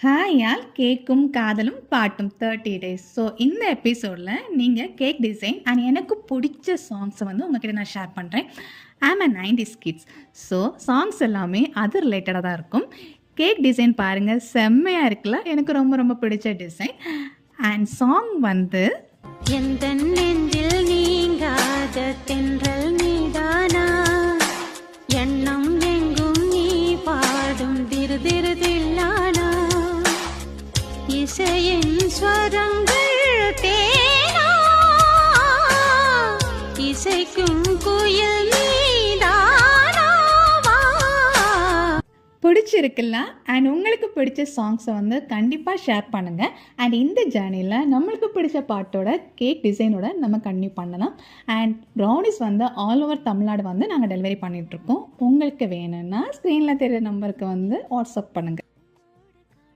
Hi all கேக்கும் காதலும் பாட்டும் 30 டேஸ். ஸோ இந்த எபிசோடில் நீங்கள் கேக் டிசைன் அண்ட் எனக்கு பிடிச்ச சாங்ஸை வந்து உங்ககிட்ட நான் ஷேர் பண்ணுறேன். ஆம் அ 90s கிட்ஸ். ஸோ சாங்ஸ் எல்லாமே அது ரிலேட்டடாக தான் இருக்கும். கேக் டிசைன் பாருங்கள், செம்மையாக இருக்குல்ல. எனக்கு ரொம்ப ரொம்ப பிடிச்ச டிசைன். அண்ட் சாங் வந்து எந்த நெஞ்சில் நீங்காத தென்றல் நீதானா, எண்ணம் எங்கும் நீ பாடும் திரு திரு தில்லானா, இசையின் ஸ்வரங்கள் தேனா, இசைக்கும் குயில் நீதானா. பிடிச்சிருக்குல்ல. அண்ட் உங்களுக்கு பிடிச்ச சாங்ஸை வந்து கண்டிப்பாக ஷேர் பண்ணுங்கள். அண்ட் இந்த ஜேர்னியில் நம்மளுக்கு பிடிச்ச பாட்டோட கேக் டிசைனோட நம்ம கண்டினியூ பண்ணலாம். அண்ட் ப்ரௌனிஸ் வந்து ஆல் ஓவர் தமிழ்நாடு வந்து நாங்கள் டெலிவரி பண்ணிகிட்ருக்கோம். உங்களுக்கு வேணும்னா ஸ்க்ரீனில் தெரியுற நம்பருக்கு வந்து வாட்ஸ்அப் பண்ணுங்கள்.